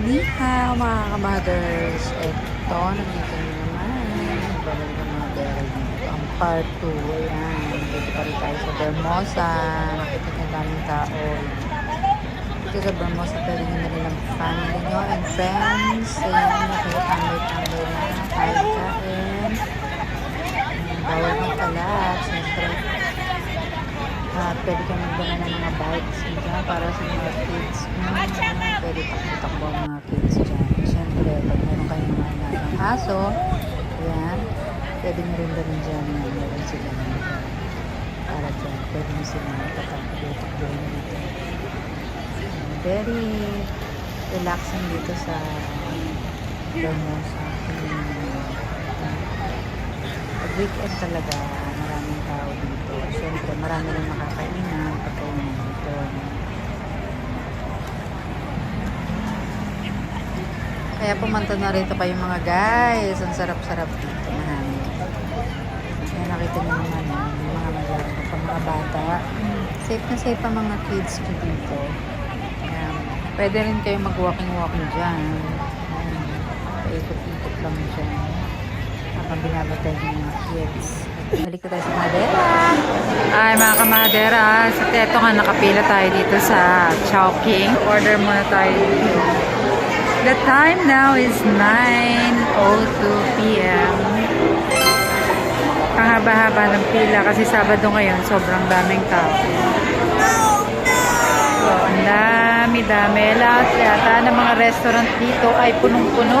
Ni hao mga kamothers. Ito, nandito na naman. Balik na mga dairy dito. Ang part 2. Ayan. Dito pa rin tayo sa Bermosa. Nakita na daming tao. Dito sa Bermosa, pwede nyo na rin ang family nyo and friends. Ayan, nakitambay-tambay na. Kain-kain. Bawal magkalat. Siyempre, pwede ka magbana ng mga bikes dyan para sa mga kids. Pwede takbo-takbo ang mga kids dyan. Siyempre, pag meron kayong mga alagang aso, yan, pwede nyo rin dyan dyan. Meron sila para dyan. Pwede nyo sila tatakbo dito. Very relaxing dito sa Bermosa. Pag weekend talaga, maraming tao dito. Siyempre, marami rin makakainan pagkainan dito. Kaya pumunta na rito kayo mga guys. Ang sarap-sarap dito. Marami. Kaya nakita nyo naman yung mga maglaro pa mga bata. Safe na safe ang mga kids dito. Pwede rin kayo mag-walking-walking dyan. Paikot-ikot lang dyan. Habang binabatay ng mga kids. Balik ko tayo sa Madera. Ay mga kamadera. Sa teto nga nakapila tayo dito sa Chowking. Order muna tayo dito. The time now is 9:02 p.m. Panghaba-haba ng pila kasi Sabado ngayon. Sobrang daming tao. So, ang dami-dami. Lahat yata ng mga restaurant dito ay punong-puno.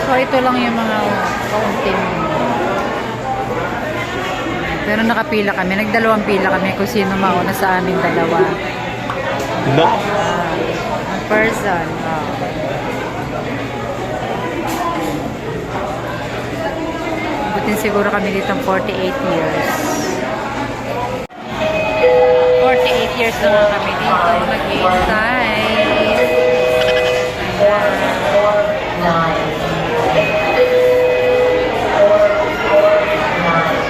So, ito lang yung mga kaunting. Pero nakapila kami. Nagdalawang pila kami kung sino mauna sa aming dalawa. No. Person. Butin siguro kami dito 48 years. 48 years na nga kami dito mag-iintay.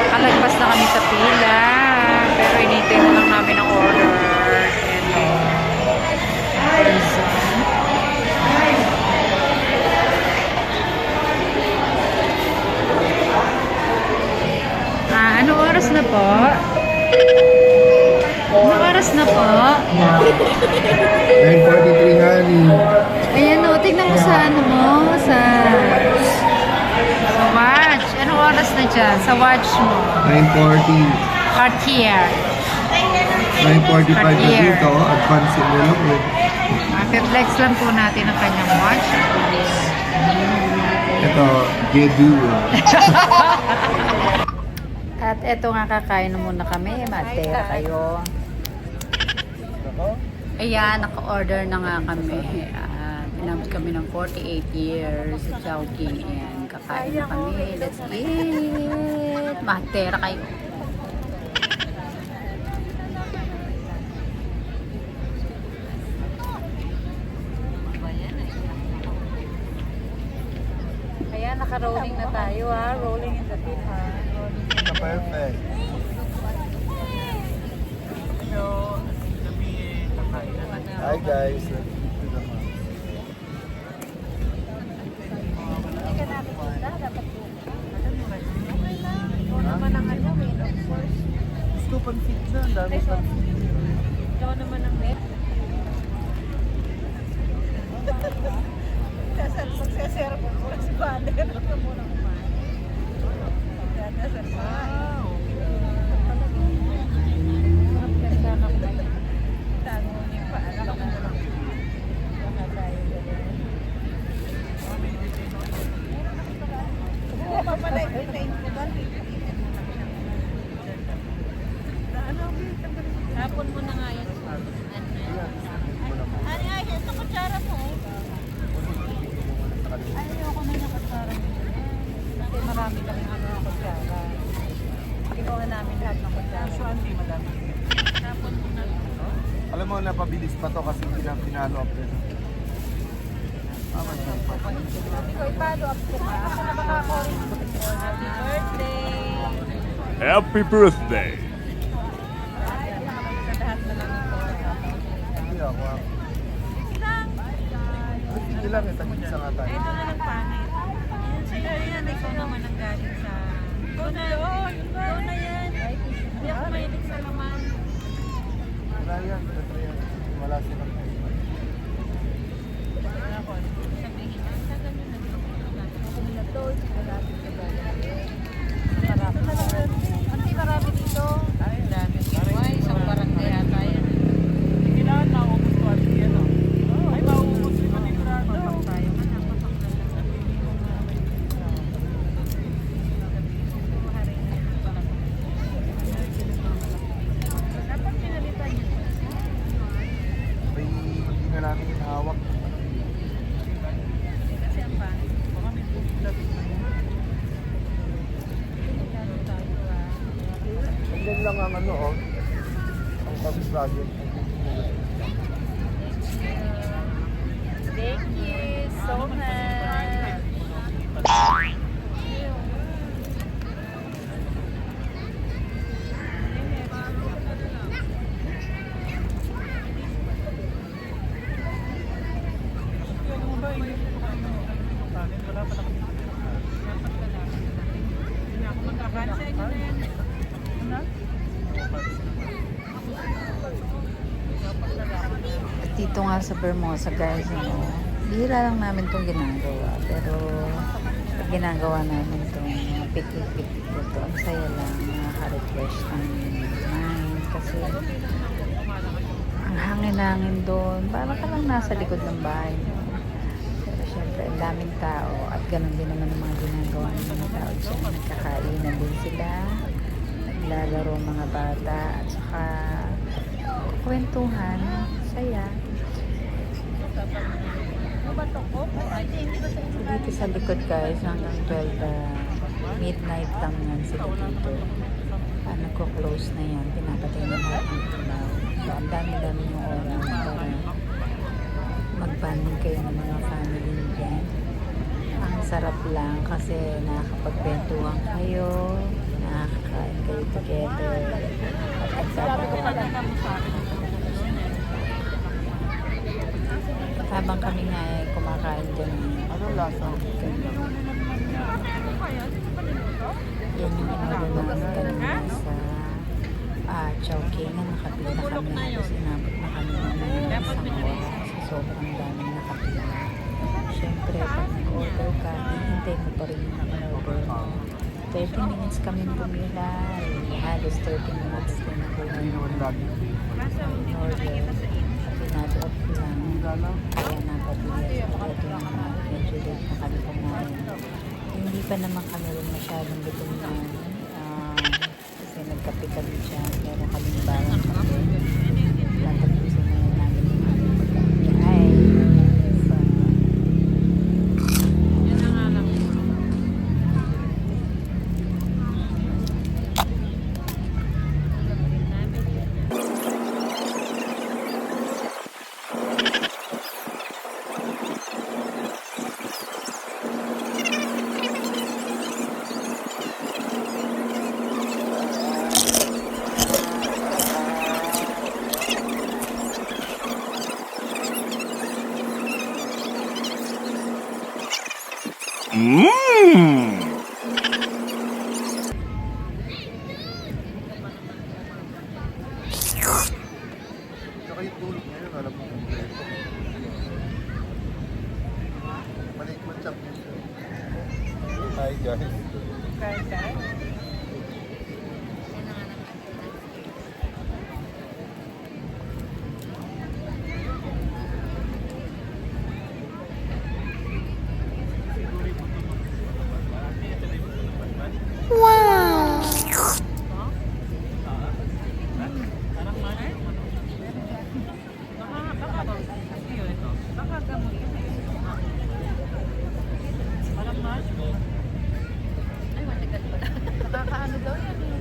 Kalagpas na kami sa pila. Pero inintay na lang namin ang order. Ano oras na po? Anong oras na po? 9:43 honey. Ayan o, tignan mo sa ano mo, sa watch. Anong oras na dyan? Sa watch mo. 9:40. Cartier. 9:45 na Cartier. dito. Advance envelope eh. Flex lang po natin ang kanyang watch. Ito, Gedu. At eto nga, kakain na muna kami. Matera kayo. Ayan, naka-order na nga kami. Pinabot kami ng 48 years sa Chowking. Ayan, kakain na kami. Let's eat. Matera kayo. Ayan, naka-rolling na tayo ha. Rolling in the pit ha. Perfect. Hi guys. Gusto pang pizza. Ang dami sa Ikaw naman ang net. Magsasero po po sa father. Ito muna kumain. Wow. Hapon mo na nga yan. Ay, ito kutsara mo. Ayoko na yung kutsara mo. Kasi marami kami ng kutsara. Kinuha namin lahat ng kutsara. So, hindi madami. Hapon mo na. Alam mo, napabilis pa to kasi pinalo up din. Ikaw, ipalo up ko ka. Ako na makakorin. Happy birthday! Happy birthday! Hindi ako. Pwede lang, tag-isa nga tayo. Ito na lang pangit. Yan sa'yo, yan. Ikaw naman ang galing sa... Ikaw na yun. Ikaw na yan. Hindi ako mahilig sa laman. Wala yan, ito yan. Wala silang Sabihin niya, sa ganyan na dito. Marami. Marami dito. Ay, dami. Ay, isang barangay yata yan. Kailangan maubos ko at yan o. Ay, maubos ko pati brado. Tayo man, dapat pinalitan niyo. may hindi na namin hawak. Kasi ang pangit. Baka may bulat. Pinagano tayo ah. Ganyan lang ang ano, oh. Ang Comics Project. Thank you so much. Ano mo ba? Wala pa lang. Hindi ako magkakansay nyo na yan. Ano? At dito nga sa Vermosa guys, bihira lang namin itong ginagawa. Pero pag ginagawa namin itong piknik-piknik dito, ang saya lang, nakaka-refresh ng mind. Kasi ang hangin-hangin doon, parang ka lang nasa likod ng bahay mo. Pero syempre, ang daming tao at ganun din naman ang mga ginagawa ng mga tao dyan. Nagkakainan din sila, naglalaro mga bata, at saka kwentuhan, saya. So, dito sa likod guys, hanggang 12 midnight lang yan sila dito. Nagko-close na yan, pinapatay na lahat ng ilaw. So, ang dami-dami yung oras para mag-bonding kayo ng mga family dyan. Ang sarap lang kasi nakakapagkwentuhan kayo, nakakain kayo together, at nagsasawa. Habang kami nga ay kumakain dyan. Anong lasa? Yan yung inorder namin kanina sa Chowking na nakapila kami. Tapos inabot na kami ng isang oras kasi sobrang daming nakapila. Siyempre, pag nag-order ka, hihintay mo pa rin yung nag-order. 30 minutes kami pumila. Halos 30 minutes din ako Lagi. in-order. Pinadrop lang. Kaya napabilis. Ito naman, medyo late na kami kumain. Hindi pa naman kami rin masyadong gutom na kasi nagkape kami dyan. Meron kaming bawang kape. Tatapusin na yun namin yung aming pagkain. So, Yan na nga lang. Mmm! Saka yung tulog ngayon, alam mo kompleto. Maliit man championship. Hi guys. Kahit. Nakakaano daw yan eh.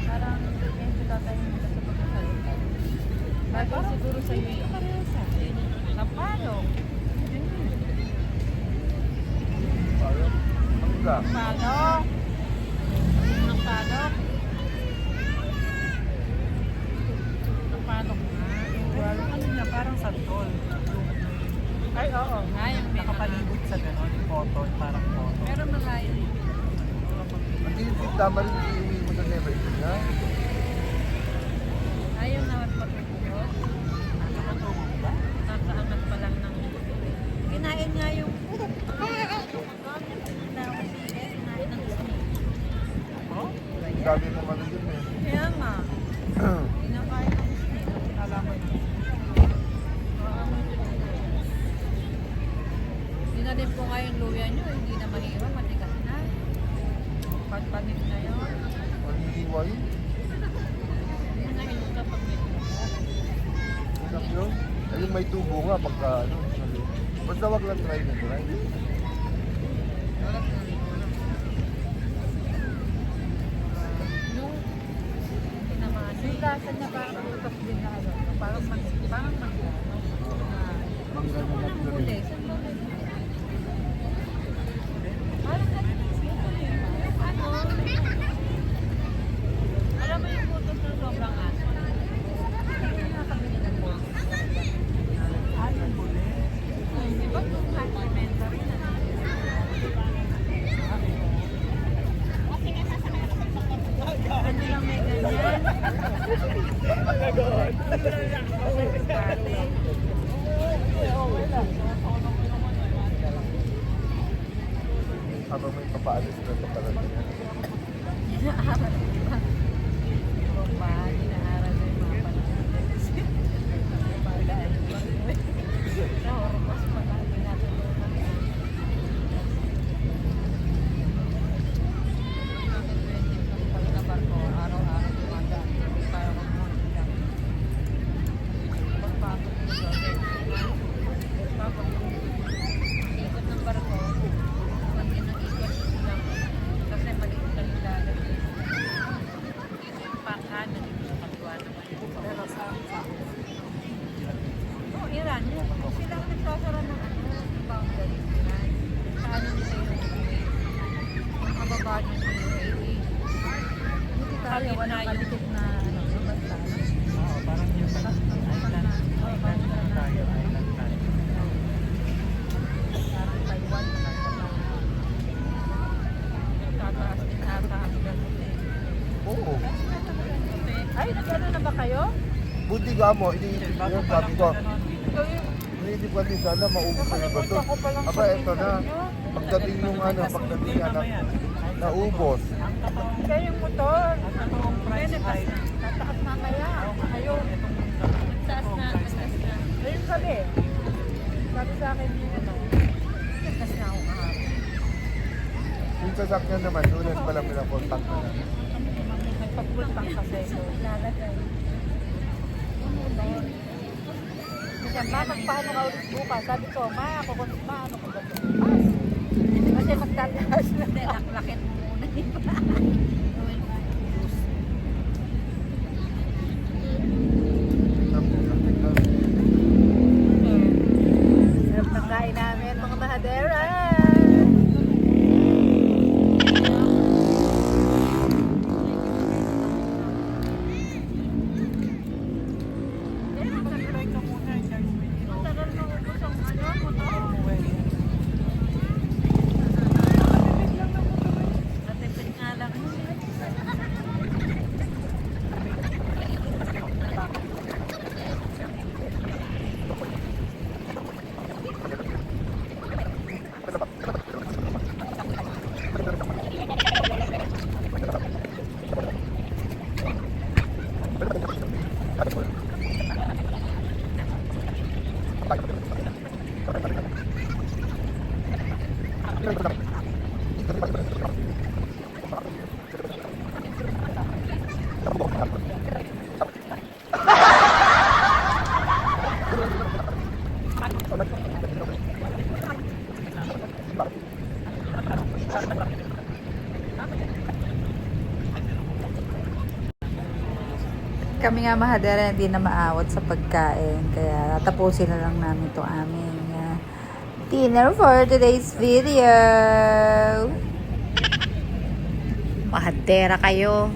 Parang medyo tatayin ka sa pagkasalita. Bagay siguro sa iyo yung parehas sa akin. Napalong. Mangga. Palong. Ang palong. Ang palong na. Ano niya, parang santol. Ay, oo. Ah, yung may Nakapalibot sa gano'n, yung photo, parang photo. Pero malayo yun. Hindi yung tama rin iuwi mo sa Never Ending na. Ayaw na magpapagod. Kakaangat pa lang ng... Kinain nga yung... Kinain ng snake. Oh? Sabi mo ano yun eh. Kaya nga. Kinakain ng snake. Nalaman na. Dinalim ko nga yung luya nyo, hindi na mahirap, matigas na. Pagpanik na yun. Maniliwa yun. Hindi na yun kapag may Sarap yun. Ayun may tubo nga pagka ano. Sabi. Basta wag lang try na try. Yung tinamaan. Yung lasa niya parang utak din na ano. Parang mangga. Mangga na lang na Huli, rin. saan ba may parang ano, alam mo yung butos ng sobrang aso. Hindi nakakabili ng butos. Ayun, buli. Di ba yung complimentary na? Ano lang may ganyan? Habang may papaalis na ito talaga. Inaaral ba? Ibang bahay, inaaral na yung mga panahon. Pagdaan yung sa hormos pa lang, pinatulungan. Pag nabarko, araw-araw dumadaan. Para mag-montilang. Pagpapag nito, pagpapag ikot ng barko, pag ikot lang, kasi maliit lang yung dagat. Dito yung pangkanan, dito sa kaliwa naman yung Pero sa oh, Iran. Sila ang nagsasara ng boundary. Iran. Sa ano nila yung UAE. Yung kababa ng UAE. Hindi tayo wala kalikot na ano, basta. Oo, parang yung island. Island lang tayo, island tayo. Parang Taiwan. Tataas din ata ang ganun eh. Oo. Ay, nag-ano na ba kayo? Buti ka mo, iniisip ko yun. Sabi ko, Ikaw yung iniisip ko din sana maubos na yung bato. Aba, eto na. Pagdating yung ano, pagdating na, naubos. Ang totoong, Kaya yung motor. ang totoong price ay Tataas mamaya. Ayun. Taas na, taas na. Ayun sabi. Sabi sa akin yung ano. Taas na ako kahapon. Yung sasakyan naman, lunes pa lang pinakontak na namin. Nagpagpultang kasi. Lalagay. Kasi ma, magpaano ka ulit bukas? Sabi ko, ma, ako kung paano ko ba ito bukas? Kasi magtataas na. Hindi, laklakin mo muna. Sarap ng kain namin, mga mahadera. mag-try ka muna, guys. Matagal na ubos ang ano, motor. Natipid nga lang. Kami nga mahadera hindi na maawat sa pagkain kaya tatapusin na lang namin itong aming dinner for today's video. Mahadera kayo.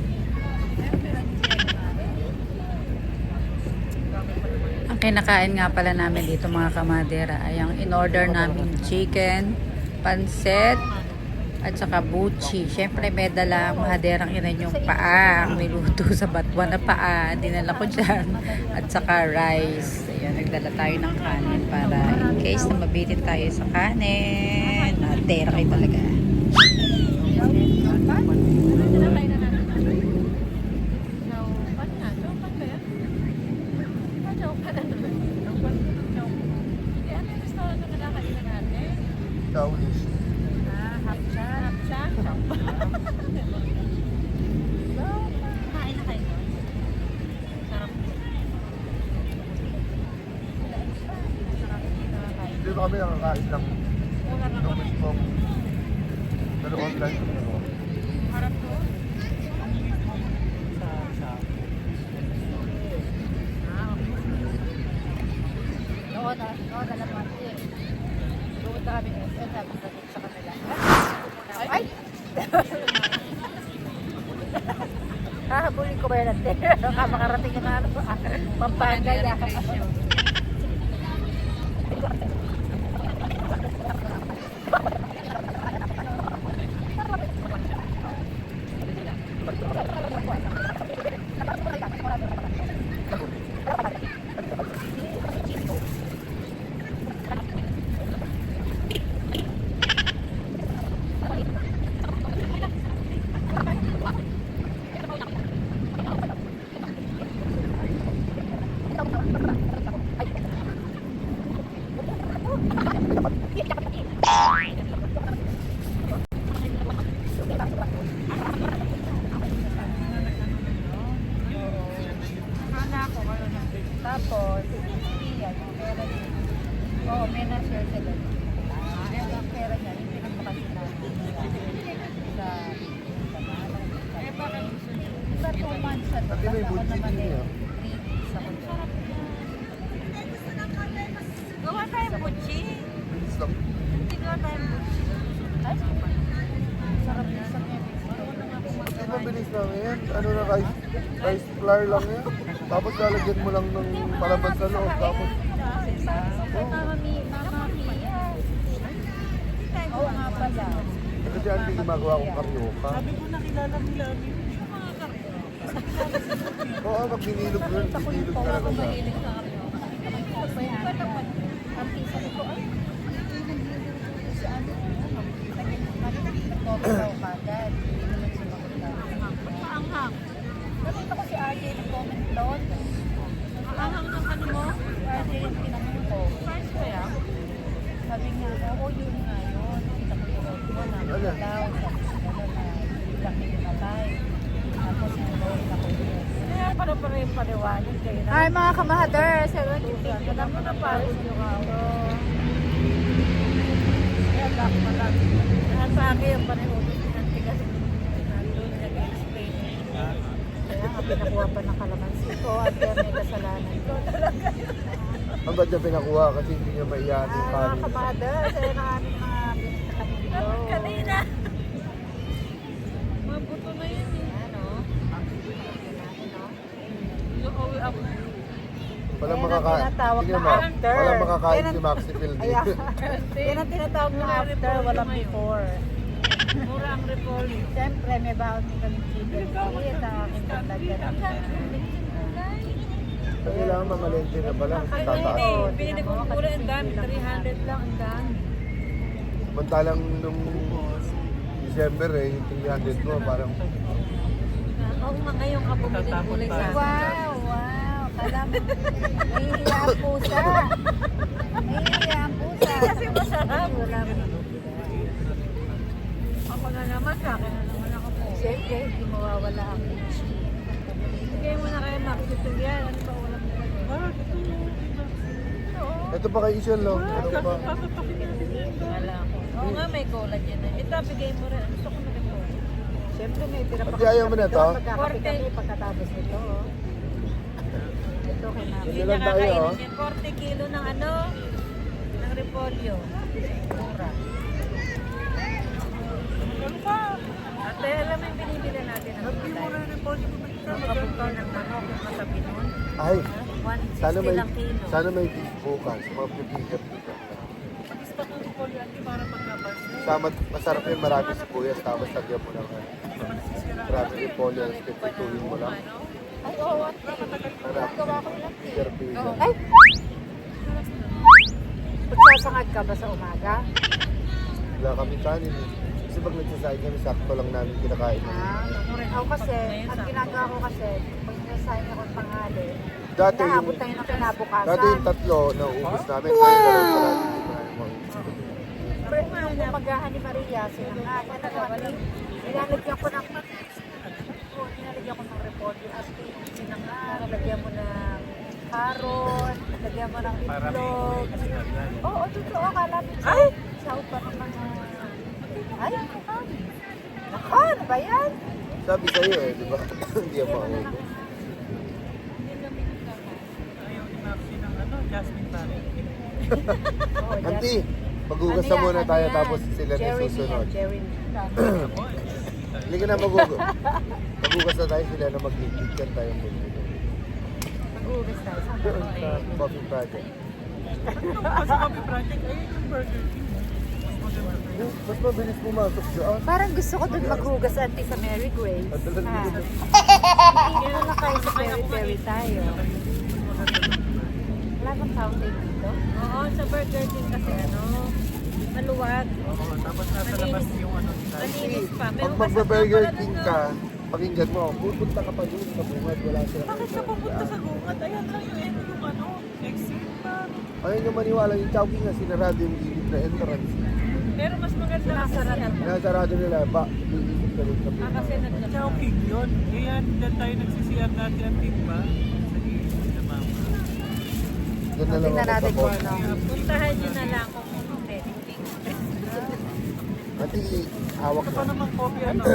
Ang kinakain nga pala namin dito mga kamadera ay ang in-order namin chicken, pansit, at saka buchi. Siyempre may dalang mahaderang inan yung paa. Ang niluto sa batwa na paa. Dinala ko dyan. At saka rice. Ayan, nagdala tayo ng kanin para in case na mabitin tayo sa kanin. Mahadera kayo talaga. Kaulis. Hindi ba kami nakakain ng mismong online? Hahabulin ko ba yan natin? Makarating ka na ano? Pampanga yan. Tapos, yan, pera niya. Oo, may na-share sila. Ayun ang pera niya, yung pinagpakasin natin. Sa bakit gusto niyo? Diba 2 months na Pati may ako buchi naman din niya. 3 weeks ako. Gawa tayong butchi. Bilis lang. Hindi gawa tayong butchi. Ay, sarap yung sa niya. Hindi mabilis lang yan. Ano na rice flour lang yan. Tapos lalagyan mo lang ng palaban sa loob. Tapos, Mama Mia. Oo nga pala. kasi hindi gumagawa akong karyoka. Sabi ko nakilala nila kami. Oo, pag binilog yun, binilog talaga siya. Ang pisa ko ay sa ano daw kagad. Hindi naman sumagot na. Maanghang. Nakita ko si RJ nag-comment doon. Maanghang ng ano mo? RJ yung tinanong ko. Price ko yan? Sabi nga, oo yun nga yun. Kita ko yung mo na Ano? daw. Sabi ko na laki yung matay. Tapos nanood ako yun. Kaya para yung paliwanag kayo na. Hi mga kamahader! 7:50 Alam mo na pagod yung ako. Kaya back pa lang. Lahat sa akin yung pareho. Pinantigas. Nandun nag-explain. Kaya nga pinakuha pa ng kalamansi ko. At kaya may kasalanan ko. Ang ba't niya pinakuha kasi hindi niya maiyan yung Mga kanin. kamahader. Sa'yo na aming mga binigyan kanina. Mga buto na yun eh. Ano? Uuwi ako. Walang Yan ang makakain. tinatawag Tingnan na mo, after. walang makakain Yan si ang- Maxi Pildi. Ayan. Yan ang tinatawag na after, walang before. Mura ang repolyo. Siyempre, may baon din kami chicken. Kasi sa akin paglagyan. Kailangan mamalente na pala. Tataas. Pinili ko ng kulay, ang dami. 300 lang, ang dami. Samantalang nung December yung 300 mo parang Oo nga ngayon ka bumili ng kulay sa akin. Wow, wow. Kala mo, nahihiya ang pusa. Nahihiya ang pusa. Kasi masarap. Wala mo. Ako na naman, sa akin na naman ako po. Siyempre, hindi mawawala ang peachy. Bigay mo na kayo, Max. Ito yan. Ano ba ulam nila doon? Parang ito mo. ito pa kay Isel lo. Ano pa? Wala ako. Oo nga, may cola dyan. Ito, bigay mo rin. Gusto ko na rin po. Siyempre, may tira pa Pati ayaw mo na to? Magkakape kami pagkatapos nito. Oh. Ito kay Mami. Hindi Hindi lang niya tayo, kakainin oh. yan. 40 kilo ng ano? Ng repolyo. Mura. Ano pa? Ate, alam mo yung binibili natin ng gulay? Yung repolyo mo ba? Yung kabukal ng manok, yung katabi nun. Ay, Sana 160 may, lang kilo. sana may beef bukas. Mga pipigat dito. Patis pa kung repolyo, ate, para pagkapansin. Masarap yung marami sibuyas. Tapos lagyan mo lang. Marami repolyo. Pipituin mo lang. Ay, oo. Sarap. Gawa ko lang. Garpigan. Ay! Magsasangad ka ba sa umaga? Wala kami kanin eh. Kasi pag nagsasahin kami, sakto lang namin kinakain. Ako kasi, ang ginagawa ko kasi, pag nasahin ako ng tanghali, Dati yung, naabot tayo ng kinabukasan. dati yung tatlo na uubos namin. Wow! Pero nung umagahan ni Maria, sinangag, nilalagyan ko ng repolyo at sinangag, lagyan mo ng carrot, lagyan mo ng itlog. Oo, totoo, akala mo ay! Sahod pa ng mga... Ay, nako, ano ba yan? Sabi sa'yo eh, di ba? Hindi ako ako. Ayaw ni Maxi ng Jasmine Barrett. Auntie, maghugas na muna tayo tapos sila na yung susunod. Hindi ka na maghugas. Maghugas na tayo sila na mag-ligpit yan tayo. Mag-ugas tayo. Doon sa coffee project. Sa Coffee Project, ayun yung Burger King. Mas mabilis pumasok dyan. Parang gusto ko doon maghugas ante sa Mary Grace. Hindi na kayo sa Terry tayo. Wala bang fountain dito? Oo, sa Burger King kasi maluwag. Oo, tapos nasa labas yung nila. Malinis pa. Pag magbe-Burger King ka, pakinggan mo, pupunta ka pa doon sa bungad, wala silang Bakit siya pupunta sa gumat? Ayan lang yung exit pa. Ayaw nyo maniwala yung Chowking na sinarado yung gilid na entrance. Pero mas maganda kasi Nasarado nila, lilisip ka doon sa bungad. kasi Chowking yun. Kaya dyan tayo nagsisiyar dati ang timba. Sa gilid na mama. Doon na lang Tingnan natin ako kung sa ano. puntahan nyo na lang kung hindi. Ati, hawak Ito pa na. naman coffee, mga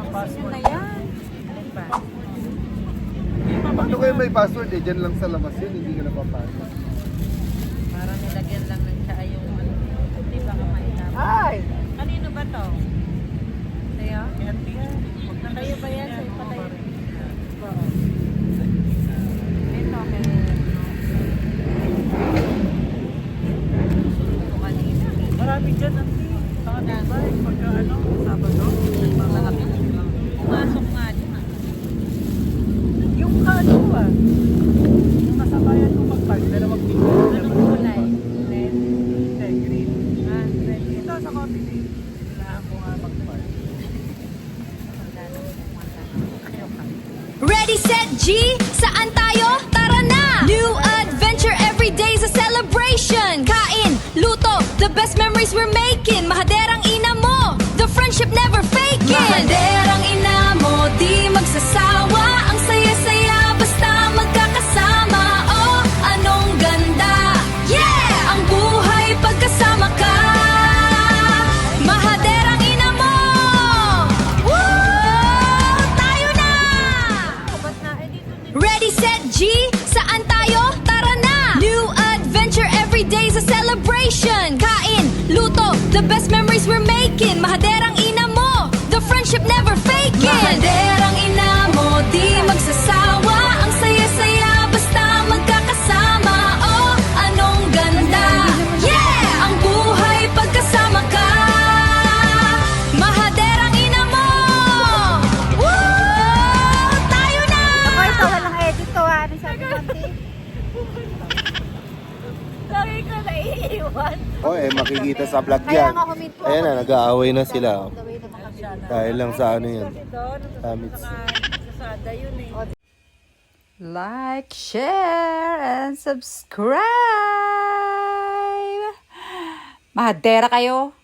password. Na yan. Alin ba? Paano kayo may password eh? Diyan lang sa labas yun, hindi ka napapasok. Para nilagyan lang ng siya yung hindi ba kamailan. Ay! Kanino ba to? Sa'yo? Yan, yan. Kayo ba yan? Sa'yo pa tayo? Oo. Ito, kay... Ito kanina. Marami dyan ang saka diba, pagka Sabado, nagmamalaki na silang. Pumasok nga dyan. Yung yung kasabayan ko mag-park, dalawang pito. Anong kulay? Red? Hindi, green. Red. Dito sa coffee day, kailangan ko nga mag-park. Ready, set, G! Saan tayo? Tara na! New adventure every day's a celebration! Kain, luto, the best memories we're making. Mahaderang ina mo, the friendship never faking. Mahaderang ina mo, di magsasawa. Ang saya-saya, basta magkakasama. Oh, anong ganda! Yeah! Ang buhay pagkasama ka. Mahaderang ina mo! Woo! Tayo na! Ba't na? Eh, dito din. Ready, set, G! Saan tayo? Tara na! New adventure every day's a celebration. Kain, luto, the best memories we're making. Mahaderang ina mo, the friendship never faking. Mahaderang ina mo, di magsasawa. Ang saya-saya, basta magkakasama. Oh, anong ganda! Yeah! Ang buhay pagkasama ka. Mahaderang ina mo! Woo! Tayo na! Ako ito, walang edit to ha. Ano sabi mo, Auntie? Lagi ko naiiwan. Oh, makikita sa vlog Kaya yan. nga huminto ako. Ayan na, nag-aaway na sila. Gawin naman kami. Dahil lang sa ano yan. Kasi doon, Tamits. sasada yun eh. Like, share, and subscribe! Mahadera kayo!